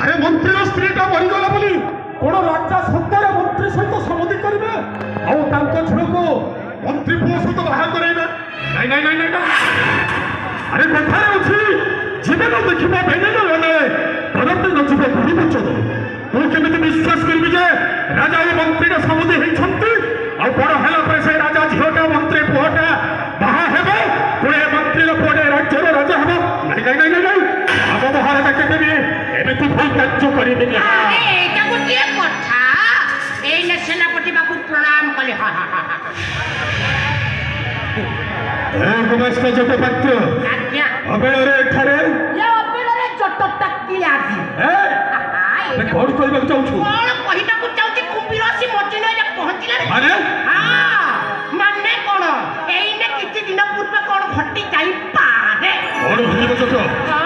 আরে মন্ত্রীর স্ত্রীটা মরিগলা বলি কোন রাজা সত্তারে মন্ত্রী সহিত সমতি করিবে ଆଉ ତାଙ୍କ ଝିଅକୁ ମନ୍ତ୍ରୀ ପୁଅ ସହିତ ବାହା କରାଇବେ ନାଇଁ ନାଇଁ ନାଇଁ ନାଇଁ ଆରେ କଥାରେ ଅଛି ଜୀବନ ଦେଖିବ ବେନେନ ଗଲେ ପରନ୍ତି ନଯିବ ବୁଢ଼ୀ ପଞ୍ଚଦ ମୁଁ କେମିତି ବିଶ୍ୱାସ କରିବି ଯେ ରାଜା ଓ ମନ୍ତ୍ରୀର ସମତି ହେଇଛନ୍ତି ଆଉ ବଡ଼ ହେଲା ପରେ ସେ ରାଜା ଝିଅଟା ମନ୍ତ୍ରୀ ପୁଅଟା ବାହା ହେବେ ପୁଣି ମନ୍ତ୍ରୀର ପୁଅଟେ ରାଜ୍ୟର ରାଜା ହେବ ନାଇଁ ନାଇଁ ନାଇଁ ନାଇଁ ଆମ ମହାରାଜା କେବେ ବି ଏମିତି ଭୁଲ କାର୍ଯ୍ୟ କରିବେନି ଏଇଟା ଗୋଟିଏ କଥା ଏଇନେ ସେନାପତି ବାବୁ ପ୍ରଣାମ କଲେ ଗୁମାସ୍ତା ଚଟପାତ୍ର ଆଜ୍ଞା ଅବେଳରେ ଏଠାରେ ଏ ଅବେଳରେ ଚଟଟା କିଳେ ଆଜି କଣ କହିବାକୁ ଚାହୁଁଛୁ କଣ କହିବାକୁ ଚାହୁଁଛି କୁମ୍ଭୀର ଆସି ମଝିରେ ପହଞ୍ଚିଲା ମାନେ ମାନେ କଣ ଏଇନେ କିଛି ଦିନ ପୂର୍ବେ କଣ ଘଟି ଯାଇପାରେ କଣ ଘଟିବ ଚଟ